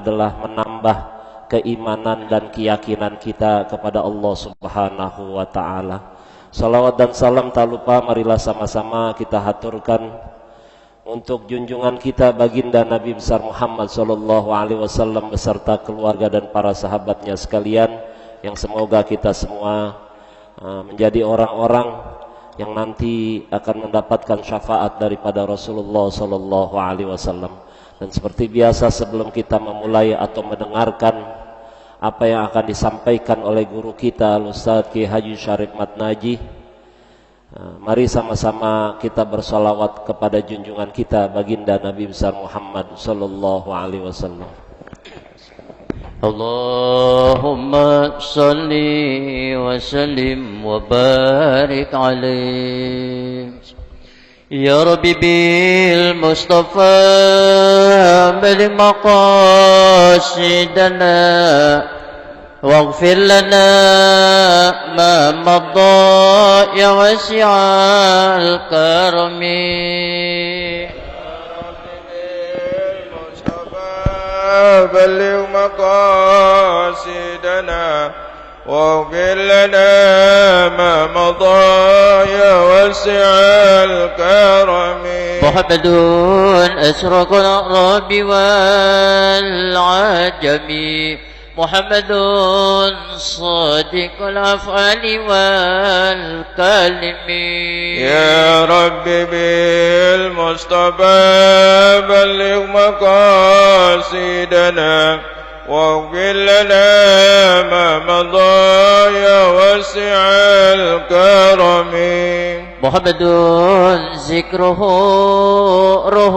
adalah menambah keimanan dan keyakinan kita kepada Allah Subhanahu wa ta'ala. Salawat dan salam tak lupa marilah sama-sama kita haturkan untuk junjungan kita baginda Nabi besar Muhammad sallallahu alaihi wasallam beserta keluarga dan para sahabatnya sekalian, yang semoga kita semua menjadi orang-orang yang nanti akan mendapatkan syafaat daripada Rasulullah sallallahu alaihi wasallam. Dan seperti biasa, sebelum kita memulai atau mendengarkan apa yang akan disampaikan oleh guru kita Al-Ustaz Ki Haji Syarif Matnaji, mari sama-sama kita bersalawat kepada junjungan kita baginda Nabi besar Muhammad sallallahu alaihi wasallam. Allahumma salli wa sallim wa barik alaihi ya Rabbi bil Mustafa bil maqasidana waghfir lana ma madha ya wasi'al karami bil Mustafa bil maqasidana واغفر لنا ما مضى يا واسع الكرم محمد أشرق الأعراب والعجم محمد صادق الأفعال والكلم يا رب بالمصطفى بلغ مقاصدنا واغفر لنا ما مضى يا واسع الكرم محمد ذكره روح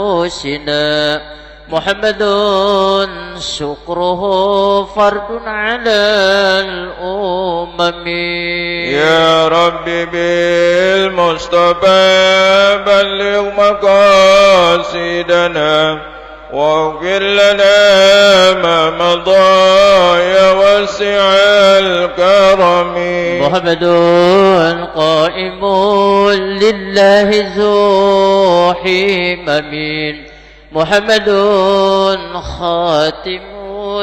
لأنفسنا محمد شكره فرد على الأمم يا رب بالمصطفى بلغ مقاصدنا واغفر لنا ما مضى يا واسع الكرم محمد قائم لله ذو حمم محمد خاتم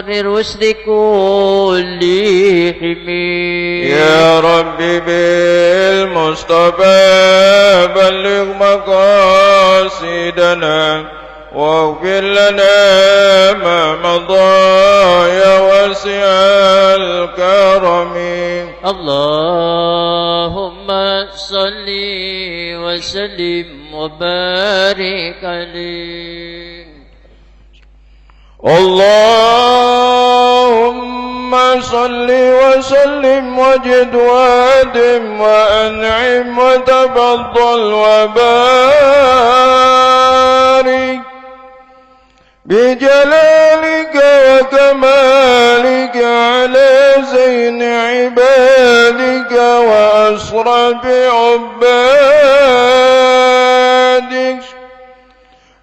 للرشد كلهم يا رب بالمصطفى بلغ مقاصدنا واغفر لنا ما مضى يا واسع الكرم اللهم صل وسلم وبارك عليه اللهم صل وسلم وجد وادم وأنعم وتفضل وبارك بجلالك وكمالك على زين عبادك وأشرف عبادك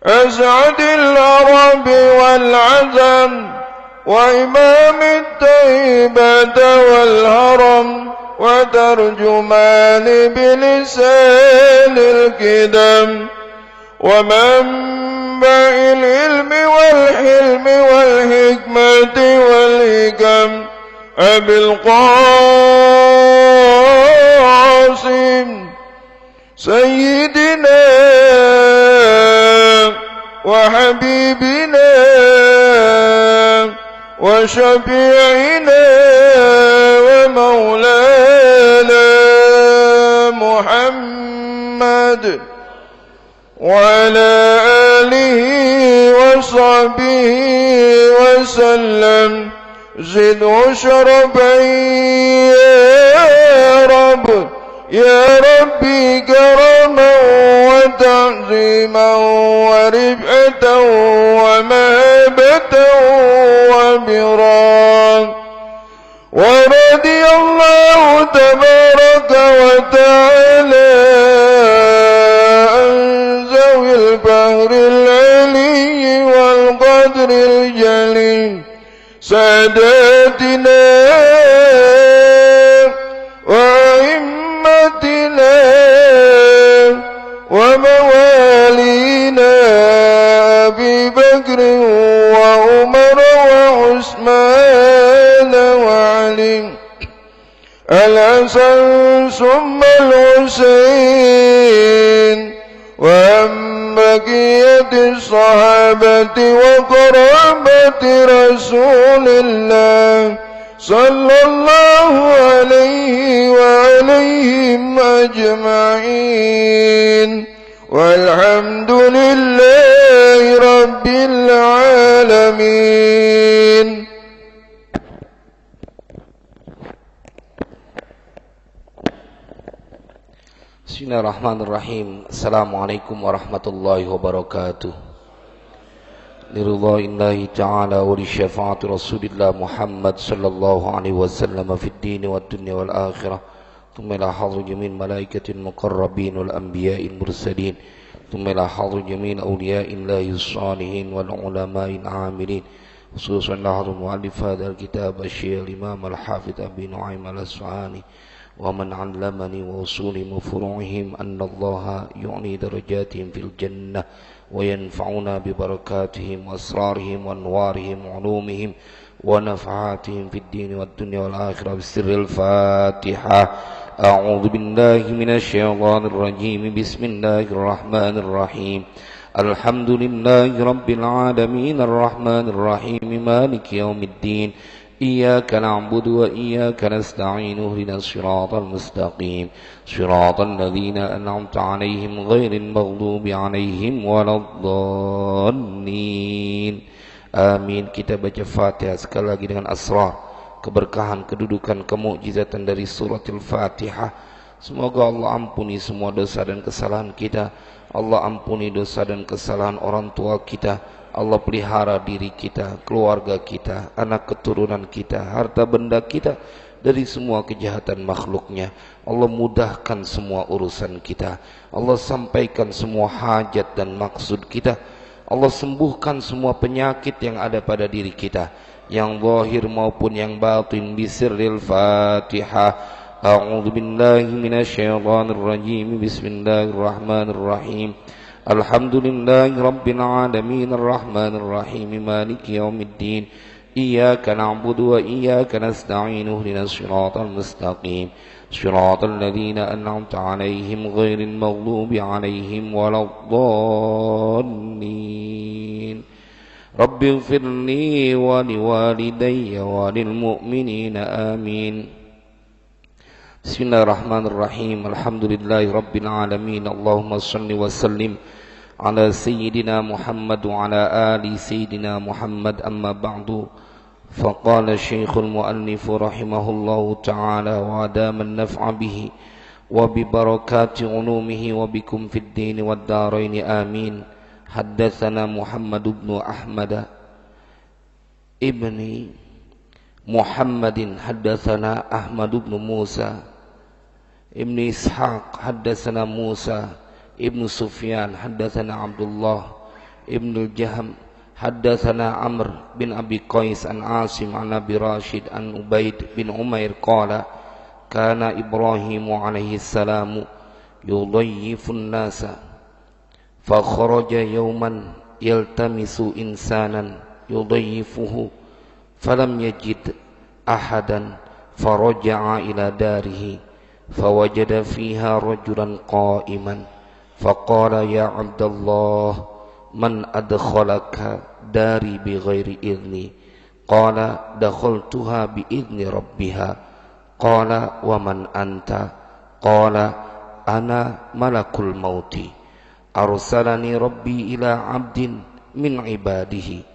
أسعد العرب والعجم وإمام الطيبة والهرم وترجمان بلسان الكدم ومنبع العلم والحلم والحكمة والحكم أبي القاسم سيدنا وحبيبنا وشفيعنا ومولانا محمد وعلى آله وصحبه وسلم زد شرفا يا رب يا ربي كرما وتعظيما ورفعة ومهبة وبرا ورضي الله تبارك وتعالى عن ذوي الفهر العلي والقدر الجليل ساداتنا وأئمتنا وموالينا أبي بكر وعمر وعثمان وعلي الحسن ثم الحسين وعن بقية الصحابة وقرابة رسول الله صلى الله عليه وعليهم أجمعين والحمد لله رب العالمين. Bismillahirrahmanirrahim. Assalamualaikum warahmatullahi wabarakatuh. Liridha'illahi ta'ala wa li syafa'ati Rasulillah Muhammad sallallahu alaihi wasallam fid din wad dunya wal akhirah. Thumma ila hadri jami'il malaikatil muqarrabin wal anbiya'il mursalin. Thumma ila hadri jami'il awliya'illahi shalihin wal ulama'il 'amilin. Khususan ila hadri mu'allif hadzal kitab asy-syaikh Imam al-Hafidz Abi Nu'aim al-Asfahani ومن علمني ووصولهم وفروعهم أن الله يعلي درجاتهم في الجنة وينفعنا ببركاتهم وأسرارهم وأنوارهم وعلومهم ونفعاتهم في الدين والدنيا والآخرة بسر الفاتحة. أعوذ بالله من الشيطان الرجيم. بسم الله الرحمن الرحيم. الحمد لله رب العالمين الرحمن الرحيم مالك يوم الدين إياك نعبد وإياك نستعين اهدنا الصراط المستقيم صراط الذين أنعمت عليهم غير المغضوب عليهم ولا الضالين. Amin. Kita baca Fatihah sekali lagi dengan asrar, keberkahan, kedudukan, kemukjizatan dari suratul Fatihah. Semoga Allah ampuni semua dosa dan kesalahan kita. Allah ampuni dosa dan kesalahan orang tua kita. Allah pelihara diri kita, keluarga kita, anak keturunan kita, harta benda kita dari semua kejahatan makhluknya. Allah mudahkan semua urusan kita. Allah sampaikan semua hajat dan maksud kita. Allah sembuhkan semua penyakit yang ada pada diri kita, yang zahir maupun yang batin, bisirril Fatihah. A'udzu billahi minasyaitonir rajim. Bismillahirrahmanirrahim. Alhamdulillahi rabbil alamin arrahmanir rahim maliki yaumiddin iyyaka na'budu wa iyyaka nasta'in ihdinas siratal mustaqim siratal ladzina an'amta 'alaihim ghairil maghdubi 'alaihim waladdallin. Rabbighfirli wa liwalidayya wa lil mu'minina amin. Bismillahirrahmanirrahim. Alhamdulillahi rabbil alamin. Allahumma shalli wa sallim ala sayyidina Muhammad wa ala ali sayyidina Muhammad. Amma ba'du. Faqala syekhul muallif rahimahullahu ta'ala wa adama an-naf'a bihi wa bi barakati ulumihi wa bikum fid din wad darain amin. Haddatsana Muhammad ibn Ahmad ibni Muhammadin haddatsana Ahmad ibn Musa ibn Ishaq haddatsana Musa ibn Sufyan haddatsana Abdullah ibn al-Jaham haddatsana Amr bin Abi Qais an Asim an Abi Rashid an Ubaid bin Umair qala kana Ibrahim alaihi salam yudayyifun nasa fa kharaja yawman yaltamisu insanan yudayyifuhu falam yajid ahadan faraja'a ila darihi fawajada fiha rajulan qa'iman faqala ya Abdullah man adkhalaka dari bighairi idni qala dakhaltuha biidni rabbiha qala wa man anta qala ana malakul mauti arsalani rabbi ila abdin min ibadihi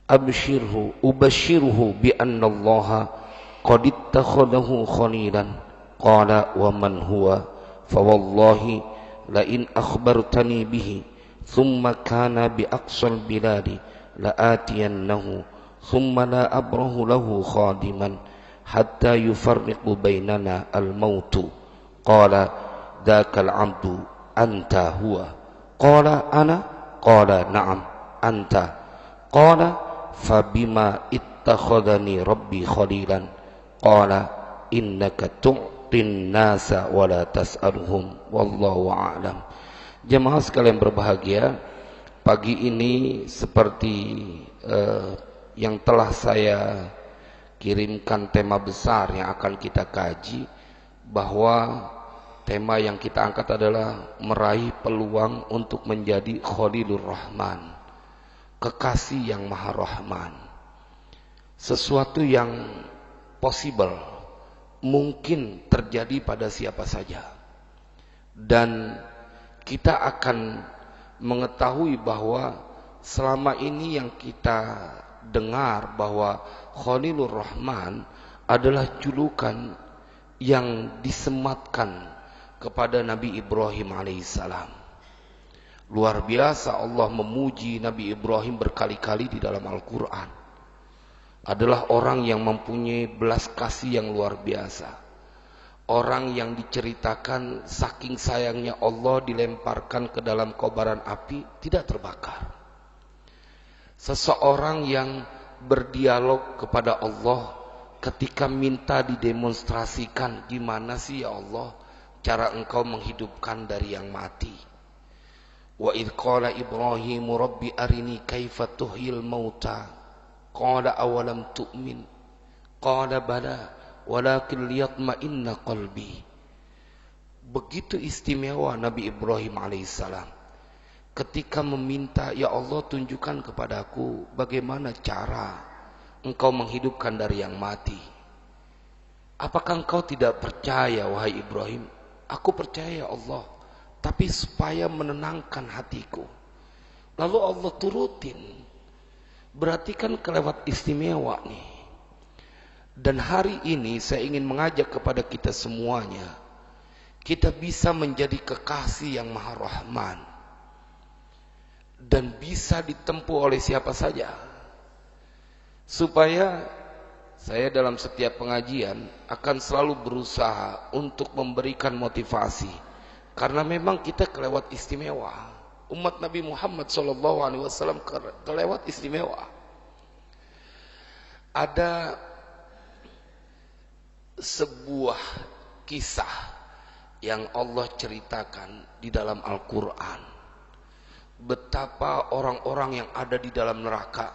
ubashirhu bi anna Allah qad ittakhadahu khalilan qala wa man huwa fa wallahi la in akhbartani bihi thumma kana bi aqsal biladi la atiyannahu thumma la abrahu lahu khadiman hatta yufarriqu bainana al mautu qala dzakal abdu anta huwa qala ana qala na'am anta qala fabima ittakhadhani rabbi khalilan qala innaka tu'tin nasa wala tas'aluhum wallahu a'lam. Jemaah sekalian berbahagia, pagi ini seperti yang telah saya kirimkan tema besar yang akan kita kaji, bahwa tema yang kita angkat adalah meraih peluang untuk menjadi Khalilur Rahman, kekasih yang Maha Rahman. Sesuatu yang possible, mungkin terjadi pada siapa saja. Dan kita akan mengetahui bahwa selama ini yang kita dengar bahwa Khalilur Rahman adalah julukan yang disematkan kepada Nabi Ibrahim alaihissalam. Luar biasa Allah memuji Nabi Ibrahim berkali-kali di dalam Al-Quran. Adalah orang yang mempunyai belas kasih yang luar biasa. Orang yang diceritakan saking sayangnya Allah dilemparkan ke dalam kobaran api tidak terbakar. Seseorang yang berdialog kepada Allah ketika minta didemonstrasikan, gimana sih ya Allah cara engkau menghidupkan dari yang mati. Wa idh qala Ibrahimu rabbi arini kaifa tuhyil mauta qala awalam tu'min qala bala walakin liyatma'inna qalbi. Begitu istimewa Nabi Ibrahim alaihissalam ketika meminta, ya Allah tunjukkan kepadaku bagaimana cara engkau menghidupkan dari yang mati. Apakah engkau tidak percaya wahai Ibrahim? Aku percaya ya Allah, tapi supaya menenangkan hatiku. Lalu Allah turutin. Berarti kan kelewat istimewa nih. Dan hari ini saya ingin mengajak kepada kita semuanya, kita bisa menjadi kekasih yang Maha Rahman dan bisa ditempuh oleh siapa saja. Supaya saya dalam setiap pengajian akan selalu berusaha untuk memberikan motivasi, karena memang kita kelewat istimewa. Umat Nabi Muhammad SAW kelewat istimewa. Ada sebuah kisah yang Allah ceritakan di dalam Al-Quran, betapa orang-orang yang ada di dalam neraka,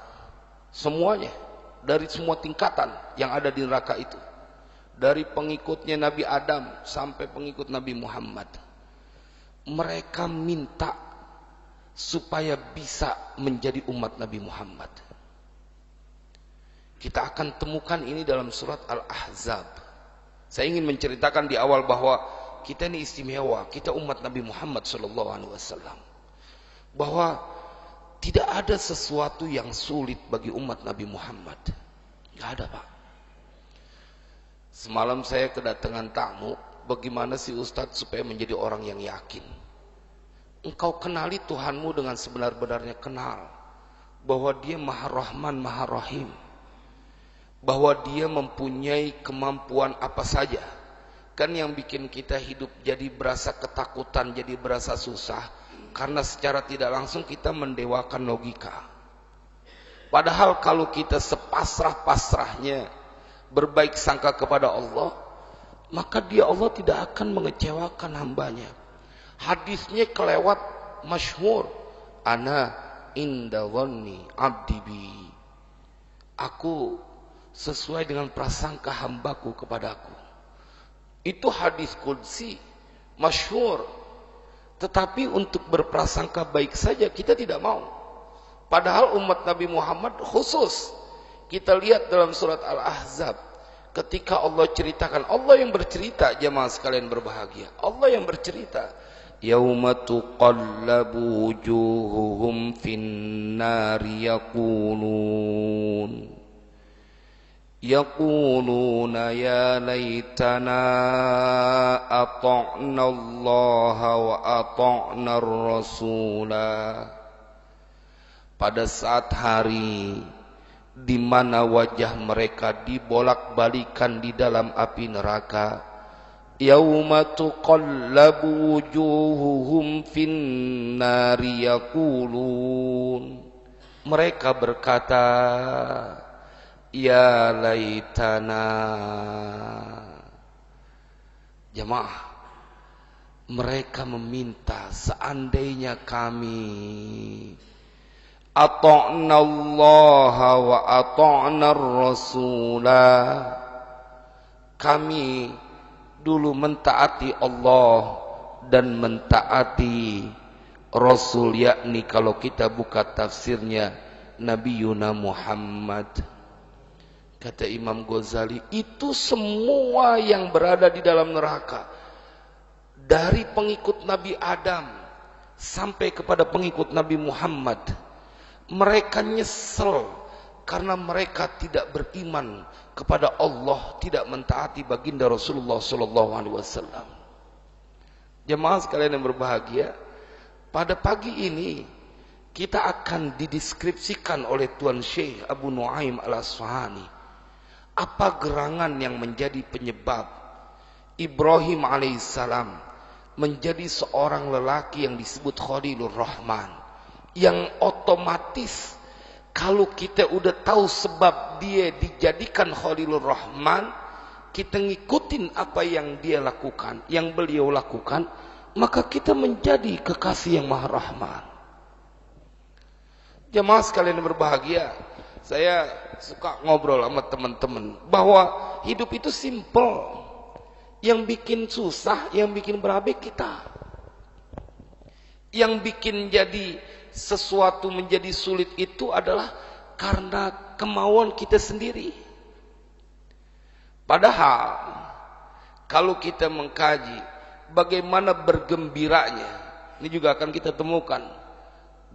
semuanya, dari semua tingkatan yang ada di neraka itu, dari pengikutnya Nabi Adam sampai pengikut Nabi Muhammad, mereka minta supaya bisa menjadi umat Nabi Muhammad. Kita akan temukan ini dalam surat Al-Ahzab. Saya ingin menceritakan di awal bahwa kita ini istimewa, kita umat Nabi Muhammad SAW, bahwa tidak ada sesuatu yang sulit bagi umat Nabi Muhammad. Tidak ada, Pak. Semalam saya kedatangan tamu, bagaimana sih Ustadz supaya menjadi orang yang yakin? Engkau kenali Tuhanmu dengan sebenar-benarnya kenal, bahwa Dia Maha Rahman, Maha Rahim, bahwa Dia mempunyai kemampuan apa saja. Kan yang bikin kita hidup jadi berasa ketakutan, jadi berasa susah, karena secara tidak langsung kita mendewakan logika. Padahal kalau kita sepasrah-pasrahnya berbaik sangka kepada Allah, maka Dia Allah tidak akan mengecewakan hambanya. Hadisnya kelewat masyhur, ana inda dhanni abdi bi. Aku sesuai dengan prasangka hambaku kepadaku. Itu hadis qudsi, masyhur. Tetapi untuk berprasangka baik saja kita tidak mau. Padahal umat Nabi Muhammad khusus. Kita lihat dalam surat Al-Ahzab, ketika Allah ceritakan, Allah yang bercerita, jemaah sekalian berbahagia. Allah yang bercerita. Yauma tuqallabu wujuhuhum fin-nari yaquluna ya laitana ata'na Allah wa ata'na ar-rasula. Pada saat hari di mana wajah mereka dibolak-balikan di dalam api neraka, yauma tuqallabu wujuhuhum fin-nari yaqulun, mereka berkata, ya laitana. Jemaah, mereka meminta seandainya kami ata'na Allah wa ata'na Rasula. Kami dulu mentaati Allah dan mentaati Rasul, yakni kalau kita buka tafsirnya Nabi Yuna Muhammad. Kata Imam Ghazali, itu semua yang berada di dalam neraka, dari pengikut Nabi Adam sampai kepada pengikut Nabi Muhammad, mereka nyesel karena mereka tidak beriman kepada Allah, tidak mentaati baginda Rasulullah SAW. Jemaah sekalian yang berbahagia, pada pagi ini kita akan dideskripsikan oleh Tuan Syekh Abu Nuaim Al-Asfahani apa gerangan yang menjadi penyebab Ibrahim alaihissalam menjadi seorang lelaki yang disebut Khalilur Rahman, yang otomatis kalau kita udah tahu sebab dia dijadikan Khalilur Rahman, kita ngikutin apa yang dia lakukan, yang beliau lakukan, maka kita menjadi kekasih yang Maha Rahman. Jemaah sekalian yang berbahagia, saya suka ngobrol sama teman-teman bahwa hidup itu simple. Yang bikin susah, yang bikin berabe kita. Yang bikin jadi sesuatu menjadi sulit itu adalah karena kemauan kita sendiri. Padahal kalau kita mengkaji bagaimana bergembiranya, ini juga akan kita temukan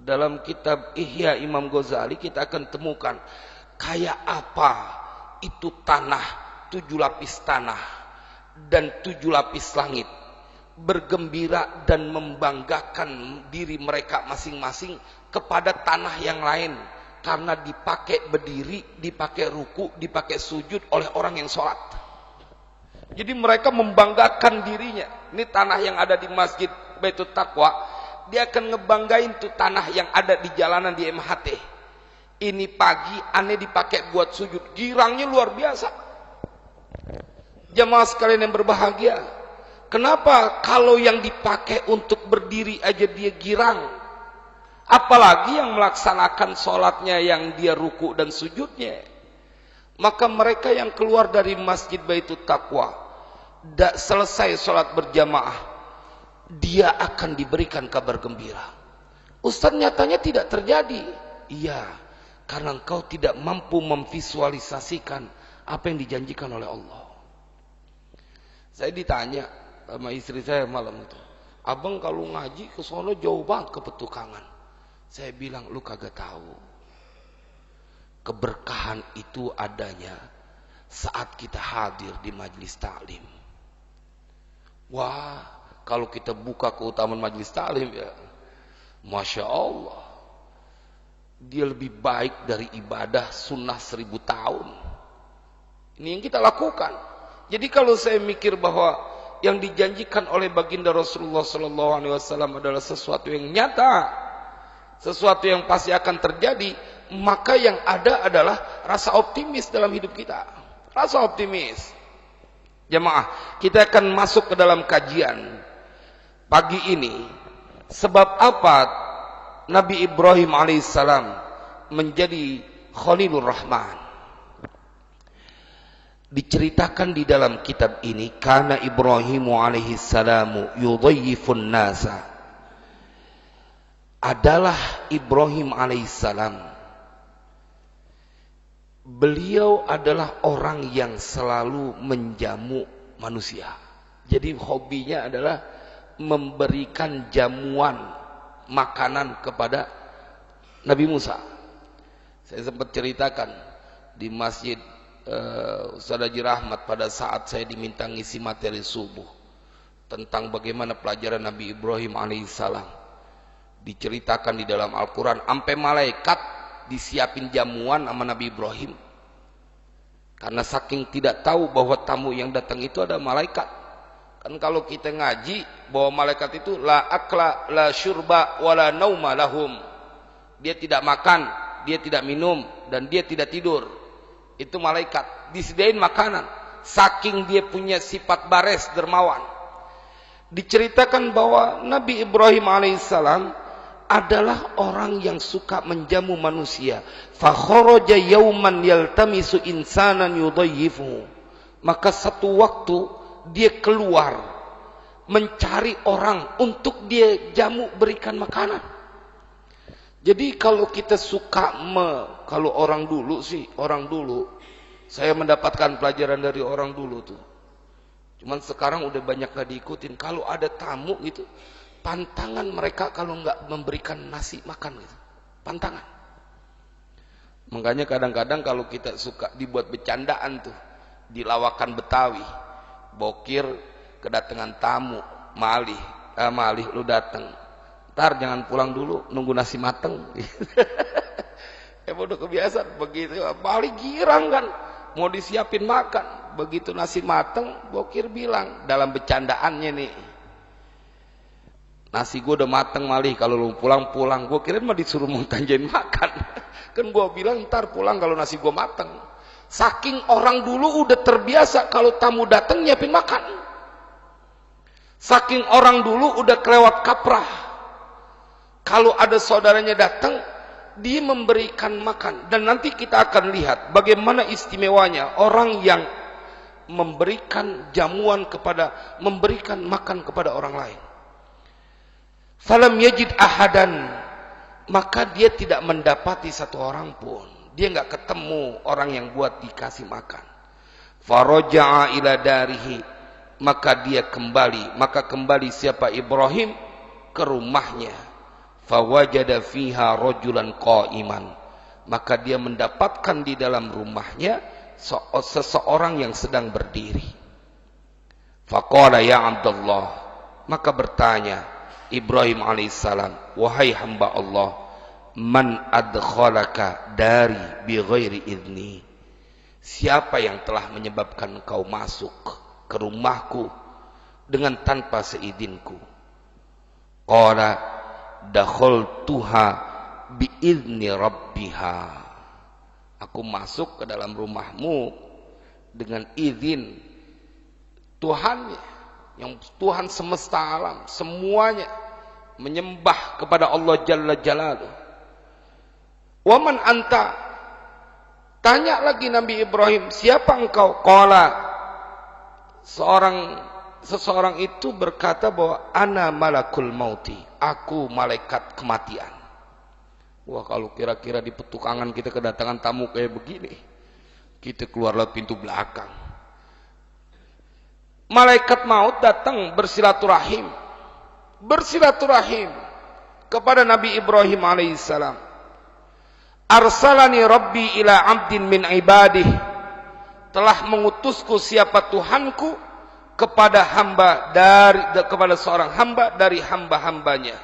dalam kitab Ihya Imam Ghazali. Kita akan temukan kayak apa itu tanah, 7 lapis tanah dan 7 lapis langit bergembira dan membanggakan diri mereka masing-masing kepada tanah yang lain, karena dipakai berdiri, dipakai ruku, dipakai sujud oleh orang yang sholat. Jadi mereka membanggakan dirinya. Ini tanah yang ada di Masjid Baitul Taqwa, dia akan ngebanggain tuh tanah yang ada di jalanan di MHT. Ini pagi aneh dipakai buat sujud, girangnya luar biasa. Jemaah sekalian yang berbahagia, kenapa kalau yang dipakai untuk berdiri aja dia girang, apalagi yang melaksanakan sholatnya yang dia ruku dan sujudnya? Maka mereka yang keluar dari Masjid Baitul Taqwa, selesai sholat berjamaah, dia akan diberikan kabar gembira. Ustaz, nyatanya tidak terjadi. Iya, karena engkau tidak mampu memvisualisasikan apa yang dijanjikan oleh Allah. Saya ditanya sama istri saya malam itu, abang kalau ngaji ke sono jauh banget ke Petukangan. Saya bilang, lu kagak tahu, keberkahan itu adanya saat kita hadir di majelis taklim. Wah, kalau kita buka keutamaan majelis taklim ya, Masya Allah, dia lebih baik dari ibadah sunnah 1000 tahun. Ini yang kita lakukan. Jadi kalau saya mikir bahwa yang dijanjikan oleh baginda Rasulullah SAW adalah sesuatu yang nyata, sesuatu yang pasti akan terjadi, maka yang ada adalah rasa optimis dalam hidup kita. Rasa optimis. Jemaah, kita akan masuk ke dalam kajian pagi ini. Sebab apa Nabi Ibrahim alaihissalam menjadi Khalilur Rahman? Diceritakan di dalam kitab ini, kana Ibrahimu alaihissalam yudhayyifun nasa. Adalah Ibrahim alaihissalam, beliau adalah orang yang selalu menjamu manusia. Jadi hobinya adalah memberikan jamuan makanan kepada Nabi Musa. Saya sempat ceritakan di masjid Ustaz Haji Rahmat pada saat saya diminta ngisi materi subuh tentang bagaimana pelajaran Nabi Ibrahim alaihissalam. Diceritakan di dalam Al-Quran, sampai malaikat disiapin jamuan sama Nabi Ibrahim, karena saking tidak tahu bahwa tamu yang datang itu ada malaikat. Kan kalau kita ngaji bahwa malaikat itu la akla la syurba wala nauma lahum, dia tidak makan, dia tidak minum, dan dia tidak tidur. Itu malaikat, disediain makanan, saking dia punya sifat bares, dermawan. Diceritakan bahwa Nabi Ibrahim alaihissalam adalah orang yang suka menjamu manusia. Fa kharaja yauman yaltamisu insanan yudayyifuhu. Maka satu waktu dia keluar mencari orang untuk dia jamu, berikan makanan. Jadi kalau kita suka kalau orang dulu saya mendapatkan pelajaran dari orang dulu tuh. Cuman sekarang udah banyak gak diikutin. Kalau ada tamu gitu, pantangan mereka kalau nggak memberikan nasi makan gitu. Pantangan. Makanya kadang-kadang kalau kita suka dibuat bercandaan tuh di lawakan Betawi, bokir kedatangan tamu, malih lu datang. Ntar jangan pulang dulu, nunggu nasi mateng. Udah kebiasaan begitu. Malih girang kan, mau disiapin makan. Begitu nasi mateng, bokir bilang dalam bercandaannya nih, nasi gue udah mateng malih, kalau lu pulang. Gue kira mah disuruh mengkanjain makan. Kan gue bilang ntar pulang kalau nasi gue mateng. Saking orang dulu udah terbiasa kalau tamu datang nyiapin makan. Saking orang dulu udah kelewat kaprah, kalau ada saudaranya datang dia memberikan makan. Dan nanti kita akan lihat bagaimana istimewanya orang yang memberikan memberikan makan kepada orang lain. Falam yajid ahadan, maka dia tidak mendapati satu orang pun. Dia nggak ketemu orang yang buat dikasih makan. Faraja'a ila darihi, maka kembali siapa Ibrahim ke rumahnya. Fawajada fiha rajulan qa'iman, maka dia mendapatkan di dalam rumahnya seseorang yang sedang berdiri. Faqala ya Abdullah, maka bertanya Ibrahim alaihissalam, wahai hamba Allah, man adkhalaka dari bighairi idni, siapa yang telah menyebabkan engkau masuk ke rumahku dengan tanpa seizinku? Qala dakhaltuha biizni rabbiha, aku masuk ke dalam rumahmu dengan izin Tuhannya, yang Tuhan semesta alam, semuanya menyembah kepada Allah Jalla Jalaluh. Waman anta, tanya lagi Nabi Ibrahim, siapa engkau? Qala, seseorang itu berkata bahwa ana malakul mauti, aku malaikat kematian. Wah, kalau kira-kira di petukangan kita kedatangan tamu kayak begini, kita keluar lewat pintu belakang. Malaikat maut datang bersilaturahim kepada Nabi Ibrahim alaihissalam. Arsalani Rabbi ila abdin min ibadih, telah mengutusku siapa Tuhanku kepada seorang hamba dari hamba-hambanya.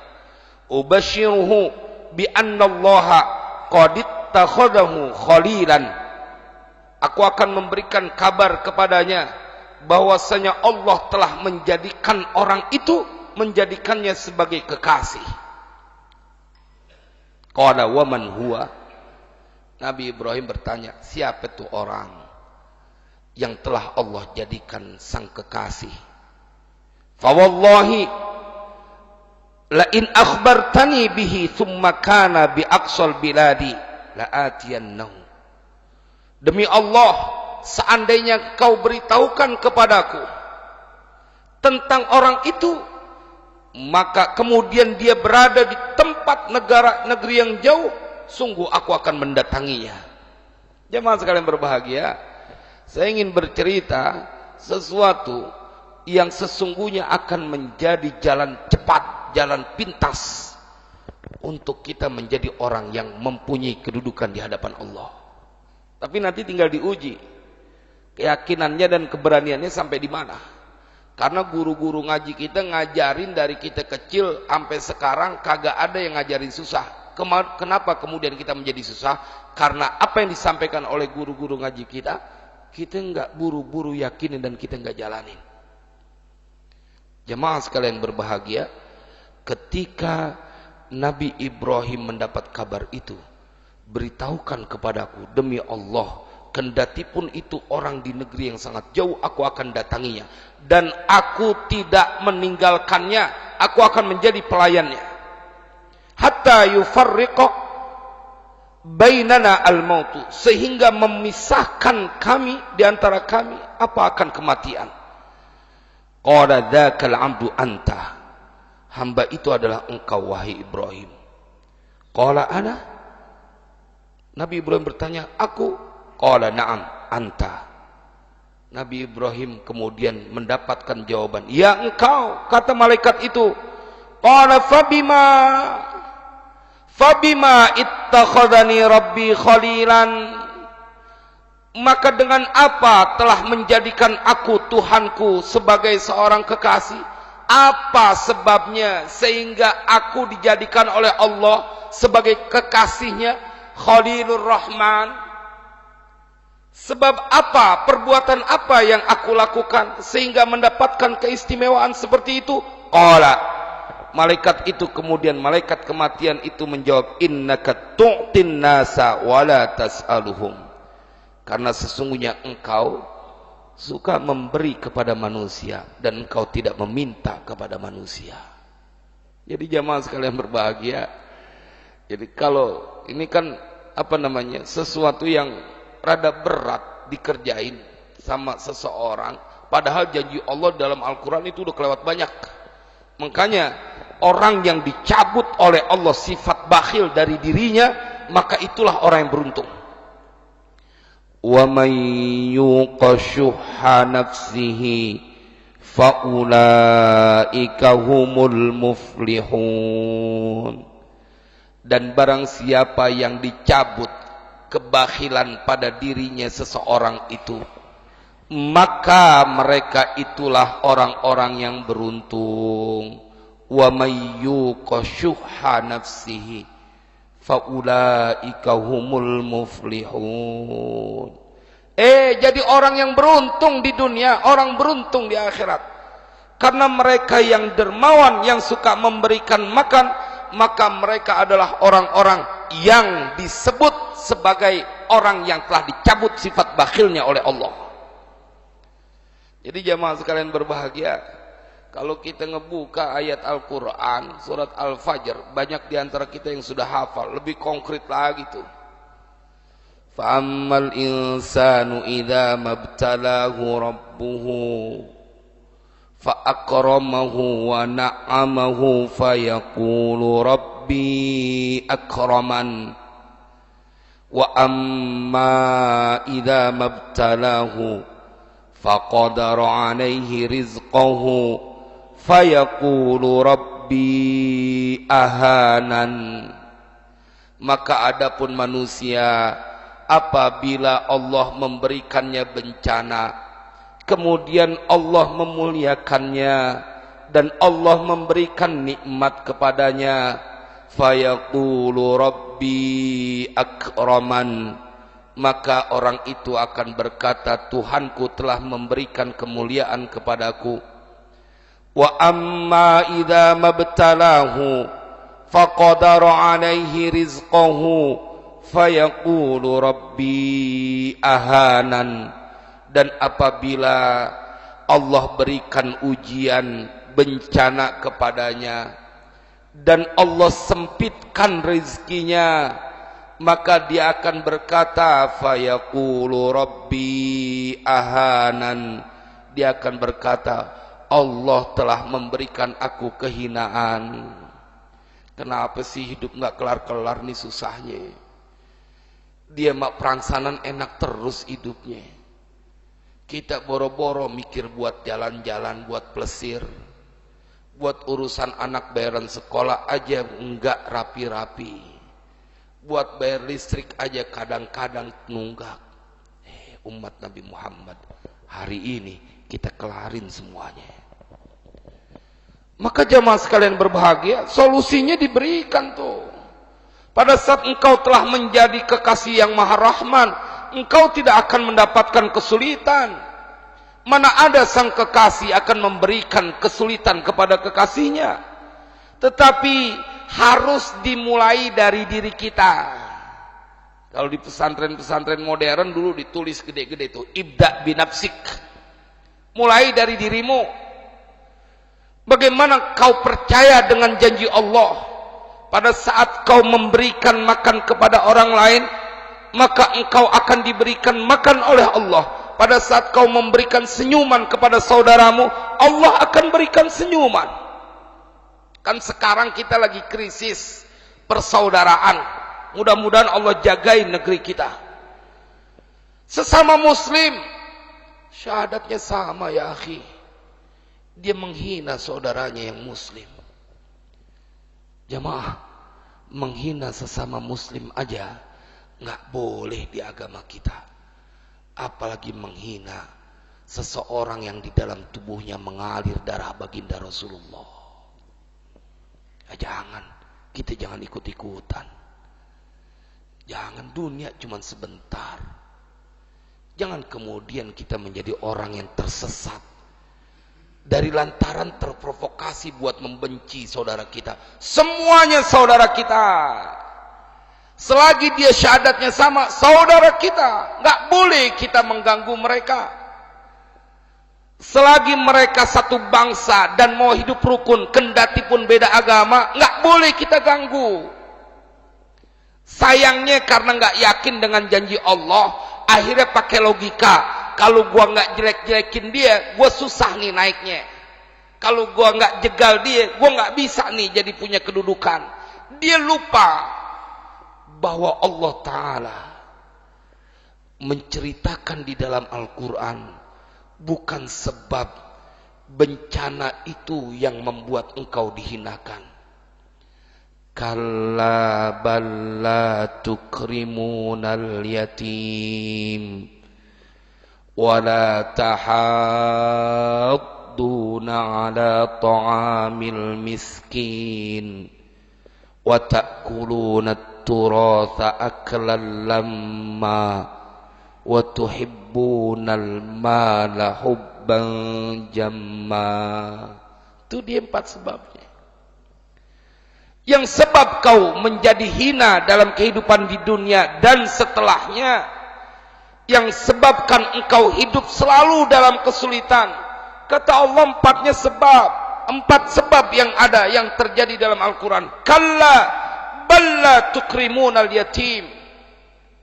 Ubashiruhu bi annallaha qad ittakhadahu khalilan, aku akan memberikan kabar kepadanya bahwasanya Allah telah menjadikan orang itu, menjadikannya sebagai kekasih. Qala wa man huwa, Nabi Ibrahim bertanya, siapa itu orang yang telah Allah jadikan sang kekasih? Fa wallahi la in akhbartani bihi thumma kana bi aqsal biladi la atiyannahu. Demi Allah, seandainya kau beritahukan kepadaku tentang orang itu, maka kemudian dia berada di tempat negeri yang jauh, sungguh aku akan mendatanginya. Jemaah sekalian berbahagia, saya ingin bercerita sesuatu yang sesungguhnya akan menjadi jalan cepat, jalan pintas untuk kita menjadi orang yang mempunyai kedudukan di hadapan Allah. Tapi nanti tinggal diuji keyakinannya dan keberaniannya sampai di mana. Karena guru-guru ngaji kita ngajarin dari kita kecil sampai sekarang kagak ada yang ngajarin susah. Kenapa kemudian kita menjadi susah? Karena apa yang disampaikan oleh guru-guru ngaji kita enggak buru-buru yakinin dan kita enggak jalanin. Jemaah sekalian berbahagia, ketika Nabi Ibrahim mendapat kabar itu, beritahukan kepadaku, demi Allah, kendati pun itu orang di negeri yang sangat jauh, aku akan datanginya, dan aku tidak meninggalkannya, aku akan menjadi pelayannya. hatta yufarriqa bainana al-mautu, sehingga memisahkan kami di antara kami apa akan kematian. Qala dzakal 'abdu anta, hamba itu adalah engkau wahai Ibrahim. Qala ana, Nabi Ibrahim bertanya, aku? Qala na'am anta. Nabi Ibrahim kemudian mendapatkan jawaban, ya engkau, kata malaikat itu. Qala fabima ittakhadhani rabbi khalilan, maka dengan apa telah menjadikan aku Tuhanku sebagai seorang kekasih? Apa sebabnya sehingga aku dijadikan oleh Allah sebagai kekasihnya, Khalilur Rahman? Sebab apa, perbuatan apa yang aku lakukan sehingga mendapatkan keistimewaan seperti itu? Qala, malaikat itu kemudian, malaikat kematian itu menjawab, innaka tu'tin nasa wala tas'aluhum, karena sesungguhnya engkau suka memberi kepada manusia dan engkau tidak meminta kepada manusia. Jadi jamaah sekalian berbahagia, jadi kalau ini kan sesuatu yang rada berat dikerjain sama seseorang, padahal janji Allah dalam Al-Quran itu udah kelewat banyak. Makanya orang yang dicabut oleh Allah sifat bakhil dari dirinya, maka itulah orang yang beruntung. Wa may yuqa syuhha nafsihi fa ulaika humul muflihun. Dan barang siapa yang dicabut kebakhilan pada dirinya seseorang itu, maka mereka itulah orang-orang yang beruntung. Wa may yuqa syuhha nafsihi fa ulaika humul muflihun. Jadi orang yang beruntung di dunia, orang beruntung di akhirat. Karena mereka yang dermawan, yang suka memberikan makan, maka mereka adalah orang-orang yang disebut sebagai orang yang telah dicabut sifat bakhilnya oleh Allah. Jadi jamaah sekalian berbahagia, kalau kita ngebuka ayat Al-Quran, surat Al-Fajr, banyak diantara kita yang sudah hafal, lebih konkret lagi tuh. Fa'ammal insanu idza mabtalahu rabbuhu fa'akramahu wa na'amahu fayaqulu rabbi akraman. Wa amma idza mabtalahu faqadara alaihi rizqahu fayaqulu rabbi ahanan. Maka adapun manusia, apabila Allah memberikannya bencana, kemudian Allah memuliakannya dan Allah memberikan nikmat kepadanya, fayaqulu rabbi akraman, maka orang itu akan berkata, Tuhanku telah memberikan kemuliaan kepadaku. Wa amma idza mabtalahu faqadara alaihi rizqahu fayaqulu rabbi ahanan. Dan apabila Allah berikan ujian, bencana kepadanya, dan Allah sempitkan rezekinya, maka dia akan berkata, fayaqulu rabbi ahanan, dia akan berkata, Allah telah memberikan aku kehinaan. Kenapa sih hidup nggak kelar-kelar nih susahnya? Dia mak perangsanan enak terus hidupnya. Kita boro-boro mikir buat jalan-jalan, buat plesir, buat urusan anak bayaran sekolah aja enggak rapi-rapi, buat bayar listrik aja kadang-kadang nunggak. Umat Nabi Muhammad, hari ini kita kelarin semuanya. Maka jamaah sekalian berbahagia, solusinya diberikan tuh. Pada saat engkau telah menjadi kekasih yang Maha Rahman, engkau tidak akan mendapatkan kesulitan. Mana ada sang kekasih akan memberikan kesulitan kepada kekasihnya. Tetapi harus dimulai dari diri kita. Kalau di pesantren-pesantren modern dulu ditulis gede-gede itu, ibda binafsik. Mulai dari dirimu. Bagaimana kau percaya dengan janji Allah? pada saat kau memberikan makan kepada orang lain, maka engkau akan diberikan makan oleh Allah. Pada saat kau memberikan senyuman kepada saudaramu, Allah akan berikan senyuman. Kan sekarang kita lagi krisis persaudaraan. Mudah-mudahan Allah jagain negeri kita. Sesama muslim, syahadatnya sama ya akhi. Dia menghina saudaranya yang muslim. Jamaah, menghina sesama muslim aja nggak boleh di agama kita. Apalagi menghina seseorang yang di dalam tubuhnya mengalir darah baginda Rasulullah. Ya, kita jangan ikut-ikutan. Jangan, dunia cuma sebentar. Jangan kemudian kita menjadi orang yang tersesat dari lantaran terprovokasi buat membenci saudara kita. Semuanya saudara kita. Selagi dia syahadatnya sama, saudara kita. Nggak boleh kita mengganggu mereka. Selagi mereka satu bangsa dan mau hidup rukun, kendati pun beda agama, nggak boleh kita ganggu. Sayangnya karena nggak yakin dengan janji Allah, akhirnya pakai logika. Kalau gua nggak jelek-jelekin dia, gua susah nih naiknya. Kalau gua nggak jegal dia, gua nggak bisa nih jadi punya kedudukan. Dia lupa bahwa Allah Ta'ala menceritakan di dalam Al-Quran, bukan sebab bencana itu yang membuat engkau dihinakan. Kalla balla tukrimunal yatim wala tahadduna ala ta'amil miskin wa ta'kuluna turatha aklan lamma wa tuhibbunal mala hubban jamma. Itu dia 4 sebabnya. Yang sebab kau menjadi hina dalam kehidupan di dunia dan setelahnya, yang sebabkan engkau hidup selalu dalam kesulitan. Kata Allah 4-nya sebab, 4 sebab yang ada, yang terjadi dalam Al-Quran. Kalla balla tukrimunal yatim.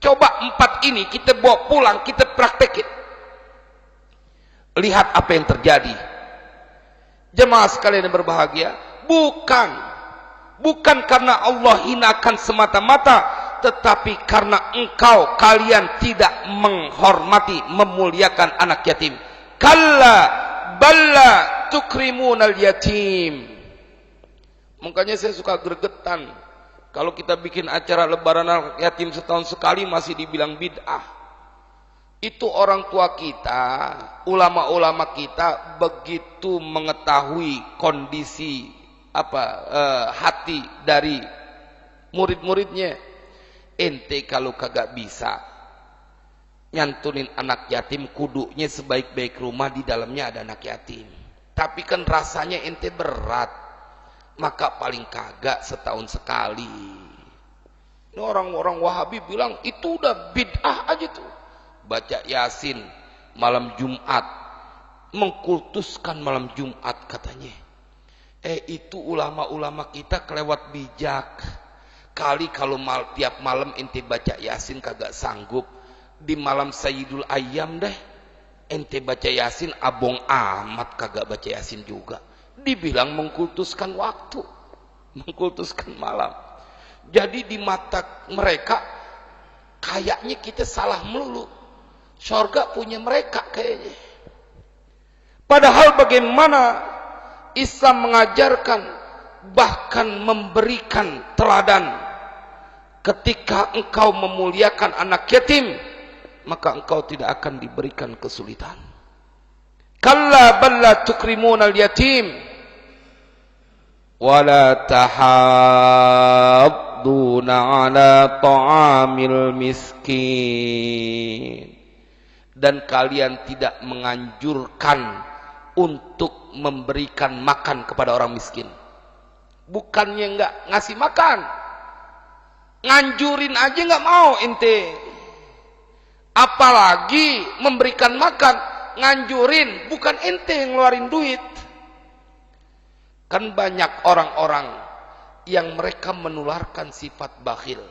Coba 4 ini kita bawa pulang, kita praktekin. Lihat apa yang terjadi. Jemaah sekalian yang berbahagia, bukan karena Allah hinakan semata-mata, tetapi karena kalian tidak menghormati, memuliakan anak yatim. Kalla balla tukrimunal yatim. Makanya saya suka gregetan kalau kita bikin acara lebaran anak yatim setahun sekali masih dibilang bid'ah. Itu orang tua kita, ulama-ulama kita begitu mengetahui kondisi hati dari murid-muridnya. Ente kalau kagak bisa nyantunin anak yatim, kudunya sebaik-baik rumah di dalamnya ada anak yatim. Tapi kan rasanya ente berat, maka paling kagak setahun sekali. Ini orang-orang Wahabi bilang itu udah bid'ah aja tuh. Baca Yasin malam Jumat, mengkultuskan malam Jumat katanya. Itu ulama-ulama kita kelewat bijak. Kali kalau tiap malam ente baca Yasin kagak sanggup, di malam Sayyidul Ayyam deh ente baca Yasin, abong amat kagak baca Yasin juga. Dibilang mengkultuskan waktu, mengkultuskan malam. Jadi di mata mereka kayaknya kita salah melulu. Surga punya mereka kayaknya. Padahal bagaimana Islam mengajarkan, bahkan memberikan teladan. Ketika engkau memuliakan anak yatim, maka engkau tidak akan diberikan kesulitan. Kalla balla tukrimunal yatim wala tahadduna ala ta'amil miskin. Dan kalian tidak menganjurkan untuk memberikan makan kepada orang miskin. Bukannya enggak ngasih makan, nganjurin aja enggak mau ente. Apalagi memberikan makan, nganjurin, bukan ente yang ngeluarin duit. Kan banyak orang-orang yang mereka menularkan sifat bakhil.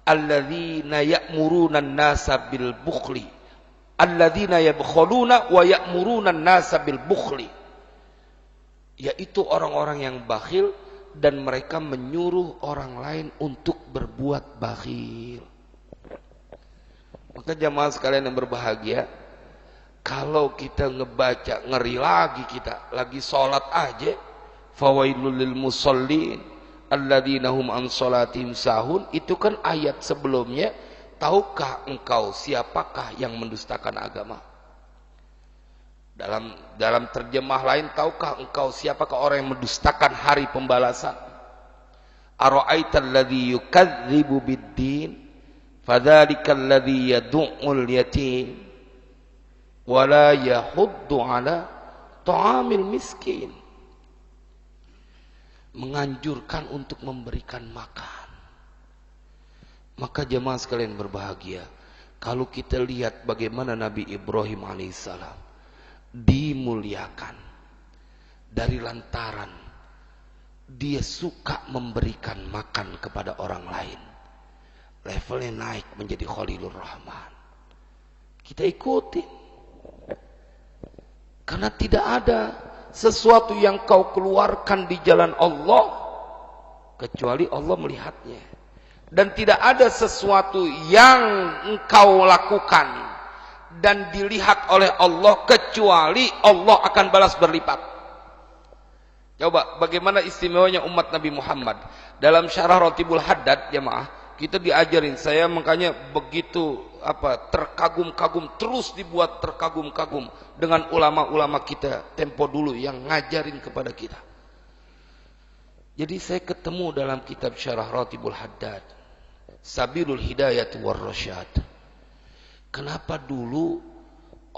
Alladzina ya'muruna an-nasa bil bukhli. Alladzina yabkhuluna wa ya'muruna an-nasa bil bukhli. Yaitu orang-orang yang bakhil dan mereka menyuruh orang lain untuk berbuat bakhil. Maka jamaah sekalian yang berbahagia, kalau kita ngebaca, ngeri lagi kita, lagi sholat aja, fawailul lil musallin alladzina hum an sholatihim sahun, itu kan ayat sebelumnya, tahukah engkau siapakah yang mendustakan agama? Dalam terjemah lain, tahukah engkau siapakah orang yang mendustakan hari pembalasan? Ara'aital ladzi yukadzibu bid-din fadzalikal ladzi yad'ul yatim wala yahuddu ala ta'amil miskin. Menganjurkan untuk memberikan makan. Maka jemaah sekalian berbahagia, kalau kita lihat bagaimana Nabi Ibrahim alaihissalam dimuliakan dari lantaran dia suka memberikan makan kepada orang lain, levelnya naik menjadi Khalilur Rahman. Kita ikuti, karena tidak ada sesuatu yang kau keluarkan di jalan Allah kecuali Allah melihatnya, dan tidak ada sesuatu yang engkau lakukan dan dilihat oleh Allah kecuali Allah akan balas berlipat. Coba bagaimana istimewanya umat Nabi Muhammad. Dalam syarah Ratibul Haddad jemaah, kita diajarin, saya makanya begitu terkagum-kagum, terus dibuat terkagum-kagum dengan ulama-ulama kita tempo dulu yang ngajarin kepada kita. Jadi saya ketemu dalam kitab syarah Ratibul Haddad, Sabilul Hidayat war Rasyad. Kenapa dulu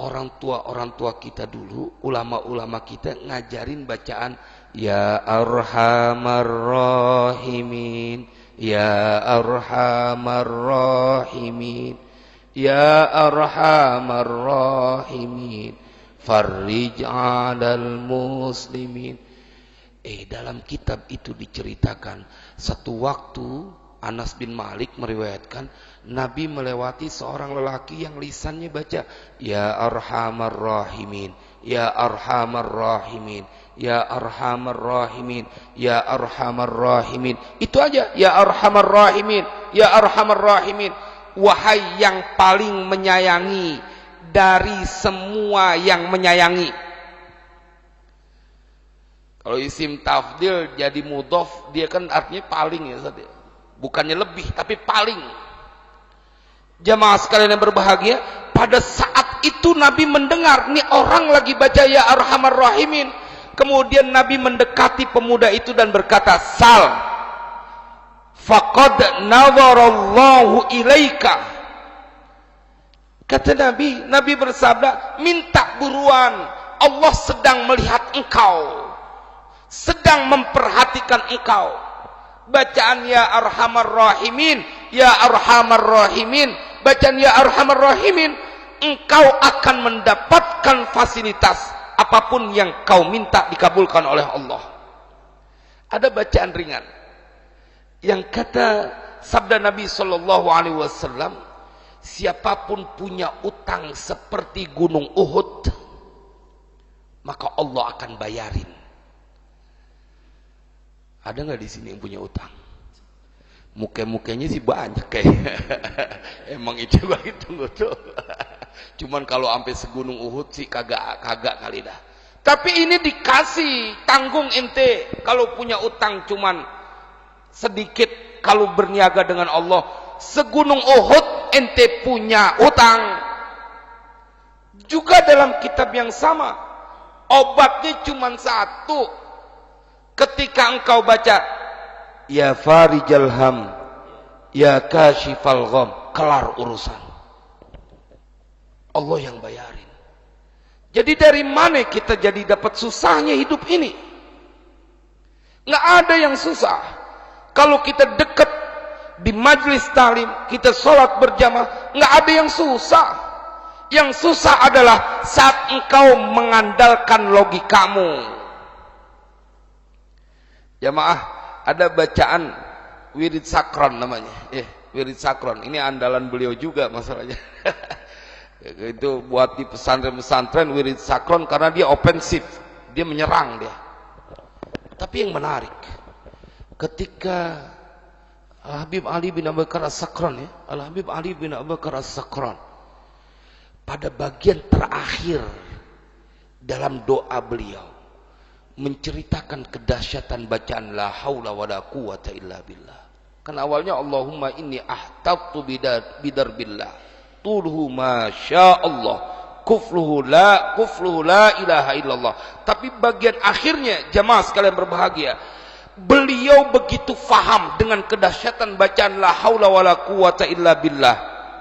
orang tua kita dulu, ulama-ulama kita ngajarin bacaan Ya Arhamar Rahimin, Ya Arhamar Rahimin, Ya Arhamar Rahimin, Farrij 'alal muslimin. Dalam kitab itu diceritakan satu waktu Anas bin Malik meriwayatkan Nabi melewati seorang lelaki yang lisannya baca Ya Arhamar Rahimin, Ya Arhamar Rahimin, Ya Arhamar Rahimin, Ya Arhamar Rahimin. Itu aja, Ya Arhamar Rahimin, Ya Arhamar Rahimin. Wahai yang paling menyayangi dari semua yang menyayangi. Kalau isim tafdil jadi mudhof, dia kan artinya paling ya, bukannya lebih tapi paling. Jamaah sekalian yang berbahagia, pada saat itu Nabi mendengar nih orang lagi baca Ya Arhamar Rahimin. Kemudian Nabi mendekati pemuda itu dan berkata, Sal faqad nazarallahu ilaika. Kata Nabi bersabda, minta buruan, Allah sedang melihat engkau, sedang memperhatikan engkau. Bacaan Ya Arhamar Rahimin, Ya Arhamar Rahimin, bacaan Ya Arhamar Rahimin, engkau akan mendapatkan fasilitas apapun yang kau minta dikabulkan oleh Allah. Ada bacaan ringan yang kata sabda Nabi SAW, siapapun punya utang seperti gunung Uhud, maka Allah akan bayarin. Ada nggak di sini yang punya utang? Muka-mukanya sih banyak kayaknya. Emang itu begitu. Cuman kalau sampai segunung Uhud sih kagak kali dah. Tapi ini dikasih, tanggung ente. Kalau punya utang cuman sedikit, kalau berniaga dengan Allah, segunung Uhud ente punya utang. Juga dalam kitab yang sama, obatnya cuman satu. Ketika engkau baca Ya Farijal Ham, Ya Kashifal Gham, kelar urusan. Allah yang bayarin. Jadi dari mana kita jadi dapat susahnya hidup ini? Nggak ada yang susah. Kalau kita dekat di majlis talim, kita sholat berjamaah, nggak ada yang susah. Yang susah adalah saat engkau mengandalkan logikamu. Jamaah, ada bacaan wirid sakron namanya. Wirid sakron. Ini andalan beliau juga masalahnya. Itu buat di pesantren-pesantren wirid sakron karena dia ofensif. Dia menyerang dia. Tapi yang menarik, ketika Al-Habib Ali bin Abu Bakar As-Sakran, Al-Habib Ali bin Abu Bakar As-Sakran pada bagian terakhir dalam doa beliau menceritakan kedahsyatan bacaan la haula wala quwata illa billah. Kan awalnya Allahumma inni ahtabtu bidar billah tulhu ma sya Allah kufluhu la ilaha illallah. Tapi bagian akhirnya jamaah sekalian berbahagia, beliau begitu faham dengan kedahsyatan bacaan la haula wala quwata illa billah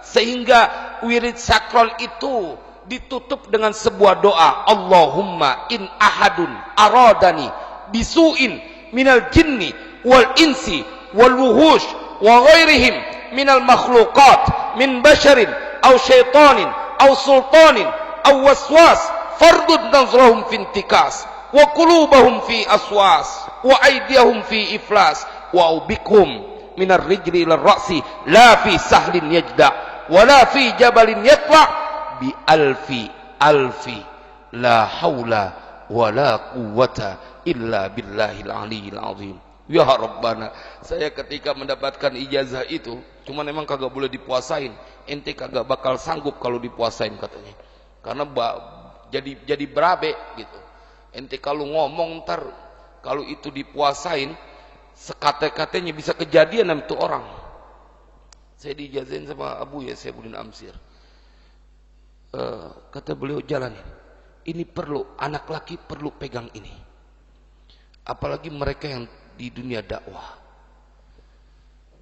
sehingga wirid sakral itu ditutup dengan sebuah doa, Allahumma in ahadun aradani bisu'in minal jinni wal insi wal wuhush wa ghairihim minal makhluqat min basharin aw syaitanin aw sultanin aw waswas fardud nazrahum fi intikas wa qulubahum fi aswas wa aydiyahum fi iflas wa ubikhum minar rijli ila ra'si la fi sahlin yajda wa la fi jabalin yatla bi alfi la haula wa la quwwata illa billahil aliyil azim. Ya Rabbana, saya ketika mendapatkan ijazah itu, cuman emang kagak boleh dipuasain. Ente kagak bakal sanggup kalau dipuasain katanya. Karena jadi berabe gitu. Ente kalau ngomong ntar kalau itu dipuasain, sekate-katenya bisa kejadian sama tuh orang. Saya diijazahin sama Abu ya, Saifuddin Amsir. Kata beliau, jalanin. Ini perlu, anak laki perlu pegang ini. Apalagi mereka yang di dunia dakwah,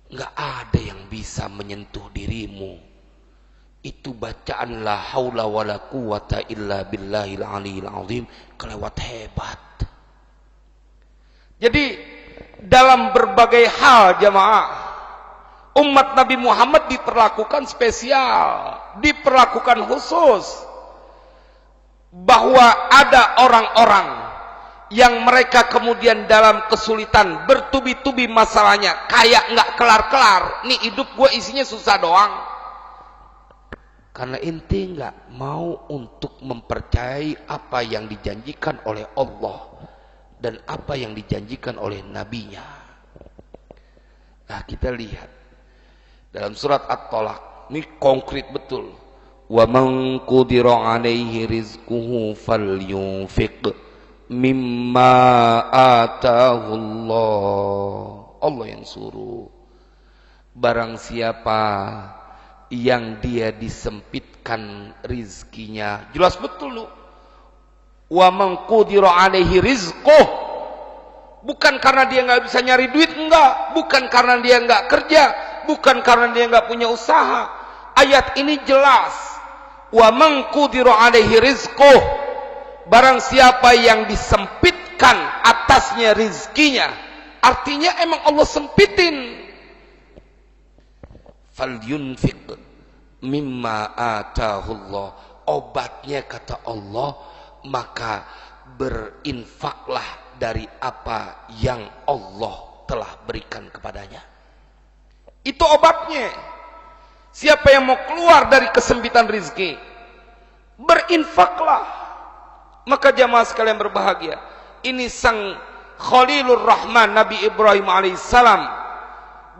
nggak ada yang bisa menyentuh dirimu. Itu bacaan la haula wala quwata illa billahil aliyil azim kelewat hebat. Jadi dalam berbagai hal jamaah, umat Nabi Muhammad diperlakukan spesial, diperlakukan khusus. Bahwa ada orang-orang yang mereka kemudian dalam kesulitan, bertubi-tubi masalahnya, kayak nggak kelar-kelar. Nih hidup gue isinya susah doang. Karena inti nggak mau untuk mempercayai apa yang dijanjikan oleh Allah dan apa yang dijanjikan oleh nabinya. Nah kita lihat dalam surat At-Talaq, ini konkret betul. Wa man qudira alaihi rizquhu falyunfiq mimma atahu Allah. Allah yang suruh. Barang siapa yang dia disempitkan rizkinya, jelas betul lu. Wa man qudira alaihi rizquh, bukan karena dia nggak bisa nyari duit, enggak, bukan karena dia nggak kerja, bukan karena dia nggak punya usaha. Ayat ini jelas. Wa man qudira alaihi rizquh, barang siapa yang disempitkan atasnya rizkinya, artinya emang Allah sempitin. Falyunfiq mimma atahullah, obatnya kata Allah, maka berinfaklah dari apa yang Allah telah berikan kepadanya. Itu obatnya. Siapa yang mau keluar dari kesempitan rizki, berinfaklah. Maka jamaah sekalian berbahagia, ini sang Khalilur Rahman Nabi Ibrahim alaihissalam,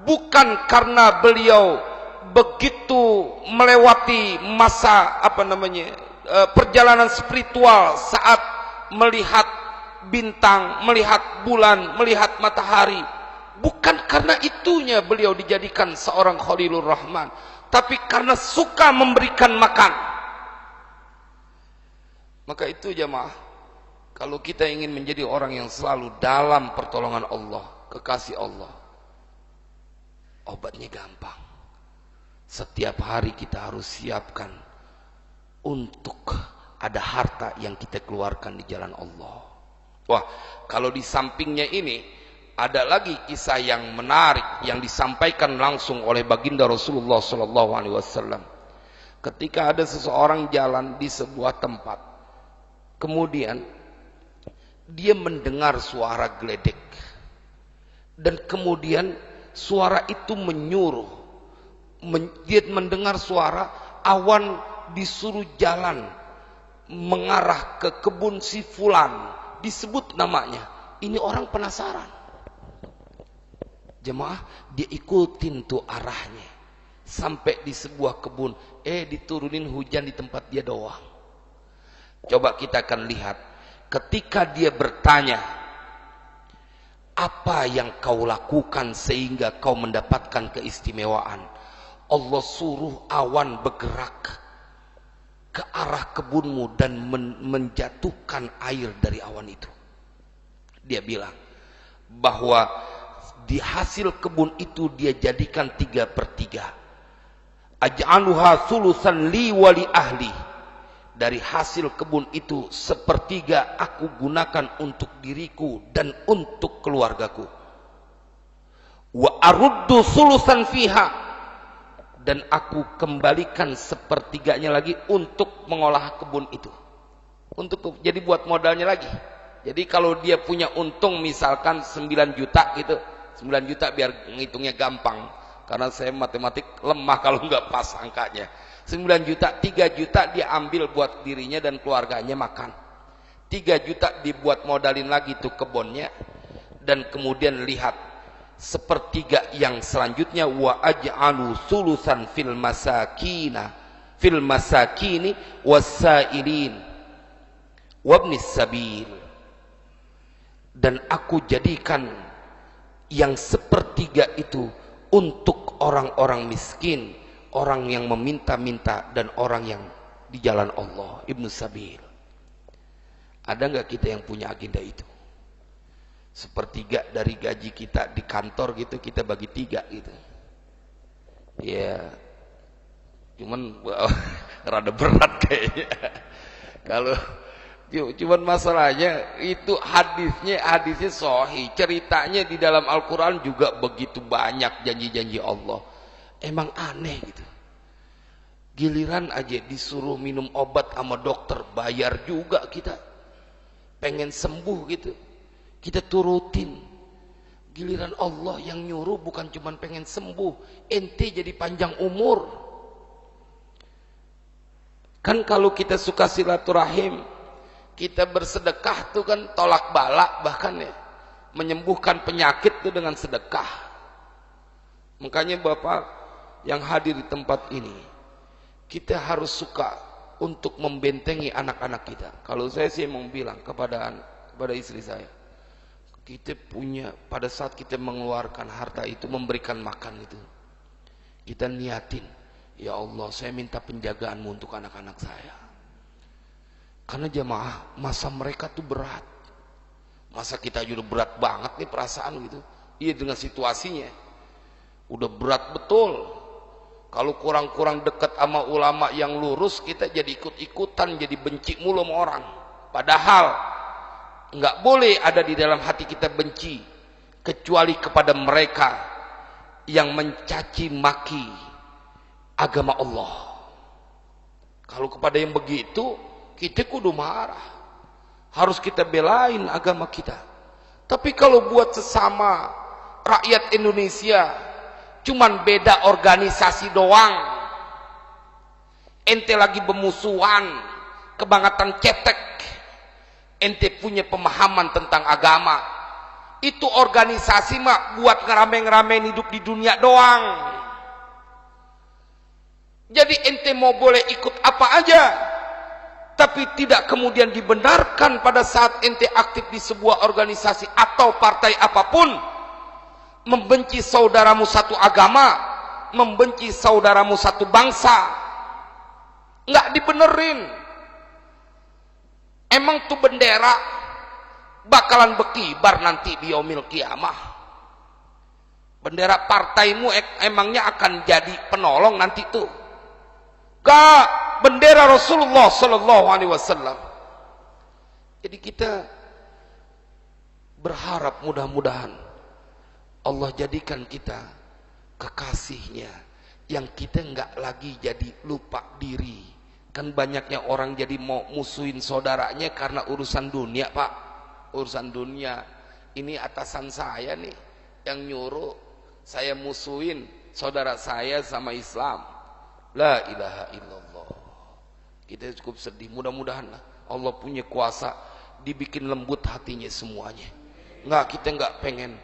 bukan karena beliau begitu melewati masa perjalanan spiritual saat melihat bintang, melihat bulan, melihat matahari, bukan karena itunya beliau dijadikan seorang Khalilur Rahman, tapi karena suka memberikan makan. Maka itu jamaah, kalau kita ingin menjadi orang yang selalu dalam pertolongan Allah, kekasih Allah, obatnya gampang. Setiap hari kita harus siapkan untuk ada harta yang kita keluarkan di jalan Allah. Wah, kalau di sampingnya ini ada lagi kisah yang menarik yang disampaikan langsung oleh baginda Rasulullah SAW. Ketika ada seseorang jalan di sebuah tempat, kemudian dia mendengar suara geledek. Dan kemudian suara itu menyuruh, dia mendengar suara awan disuruh jalan mengarah ke kebun si fulan, disebut namanya. Ini orang penasaran. Jemaah, dia ikutin tuh arahnya sampai di sebuah kebun, diturunin hujan di tempat dia doang. Coba kita akan lihat ketika dia bertanya, apa yang kau lakukan sehingga kau mendapatkan keistimewaan? Allah suruh awan bergerak ke arah kebunmu dan menjatuhkan air dari awan itu. Dia bilang bahwa di hasil kebun itu dia jadikan 3/3. Aj'aluha sulusan li wali ahli. Dari hasil kebun itu 1/3 aku gunakan untuk diriku dan untuk keluargaku. Wa aruddu sulusan fiha, dan aku kembalikan 1/3-nya lagi untuk mengolah kebun itu. Jadi buat modalnya lagi. Jadi kalau dia punya untung misalkan 9 juta gitu, 9 juta biar ngitungnya gampang, karena saya matematik lemah kalau nggak pas angkanya. 9 juta, 3 juta dia ambil buat dirinya dan keluarganya makan. 3 juta dibuat modalin lagi tuh kebunnya. Dan kemudian lihat 1/3 yang selanjutnya, wa aj'alu sulusan fil masakini wasailin wabnis sabil. Dan aku jadikan yang 1/3 itu untuk orang-orang miskin, orang yang meminta-minta, dan orang yang di jalan Allah, Ibnu Sabil. Ada nggak kita yang punya agenda itu? 1/3 dari gaji kita di kantor gitu, kita bagi 3 gitu. Ya, cuman rada berat kayaknya. Kalau cuman masalahnya itu hadisnya sahih, ceritanya di dalam Al-Quran juga begitu banyak janji-janji Allah. Emang aneh gitu. Giliran aja disuruh minum obat sama dokter, bayar juga kita. Pengen sembuh gitu, kita turutin. Giliran Allah yang nyuruh bukan cuma pengen sembuh, ente jadi panjang umur. Kan kalau kita suka silaturahim, kita bersedekah tuh kan tolak bala, bahkan ya menyembuhkan penyakit tuh dengan sedekah. Makanya Bapak yang hadir di tempat ini, kita harus suka untuk membentengi anak-anak kita. Kalau saya sih mau bilang kepada istri saya, kita punya, pada saat kita mengeluarkan harta itu, memberikan makan itu, kita niatin, ya Allah, saya minta penjagaanmu untuk anak-anak saya. Karena jemaah, masa mereka tuh berat. Masa kita juga berat banget nih perasaan gitu. Iya, dengan situasinya udah berat betul. Kalau kurang-kurang dekat sama ulama yang lurus, kita jadi ikut-ikutan, jadi benci mulu sama orang. Padahal nggak boleh ada di dalam hati kita benci, kecuali kepada mereka yang mencaci maki agama Allah. Kalau kepada yang begitu, kita kudu marah. Harus kita belain agama kita. Tapi kalau buat sesama rakyat Indonesia, cuman beda organisasi doang, ente lagi bermusuhan, kebangatan cetek, ente punya pemahaman tentang agama, itu organisasi mah buat ngerame-ngeramein hidup di dunia doang. Jadi ente mau boleh ikut apa aja, tapi tidak kemudian dibenarkan pada saat ente aktif di sebuah organisasi atau partai apapun, membenci saudaramu satu agama, membenci saudaramu satu bangsa, nggak dibenerin. Emang tuh bendera bakalan berkibar nanti di yaumil kiamah. Bendera partaimu emangnya akan jadi penolong nanti tuh? Bendera Rasulullah Sallallahu Alaihi Wasallam. Jadi kita berharap mudah-mudahan Allah jadikan kita kekasihnya, yang kita nggak lagi jadi lupa diri. Kan banyaknya orang jadi mau musuhin saudaranya karena urusan dunia, Pak. Urusan dunia. Ini atasan saya nih, yang nyuruh saya musuhin saudara saya sama Islam. La ilaha illallah. Kita cukup sedih. Mudah-mudahan Allah punya kuasa dibikin lembut hatinya semuanya. Kita nggak pengen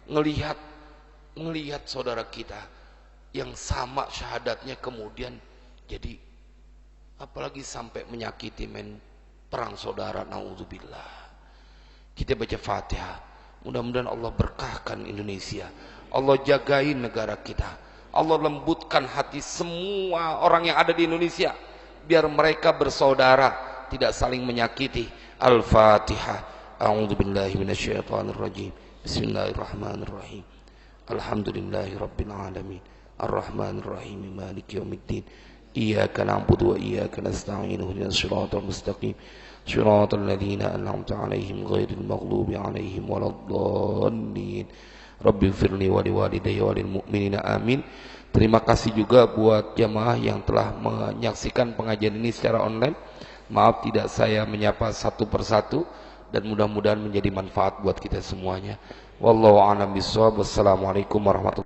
ngelihat saudara kita yang sama syahadatnya kemudian jadi apalagi sampai menyakiti perang saudara, naudzubillah. Kita baca Fatihah. Mudah-mudahan Allah berkahkan Indonesia. Allah jagain negara kita. Allah lembutkan hati semua orang yang ada di Indonesia biar mereka bersaudara, tidak saling menyakiti. Al-Fatihah. A'udzubillahi minasyaitonirrajim. Bismillahirrahmanirrahim. Alhamdulillahirabbil alamin. Arrahmanirrahim. Maliki yaumiddin. Iyyaka na'budu wa iyyaka nasta'in. Ihdinas siratal mustaqim. Shiratal ladzina an'amta 'alaihim ghairil maghdubi 'alaihim waladdallin. Rabbighfirli wa liwalidayya wa lil mu'minina amin. Terima kasih juga buat jamaah yang telah menyaksikan pengajian ini secara online. Maaf tidak saya menyapa satu persatu dan mudah-mudahan menjadi manfaat buat kita semuanya. Wallahu a'lam bishawab. Wassalamualaikum warahmatullahi wabarakatuh.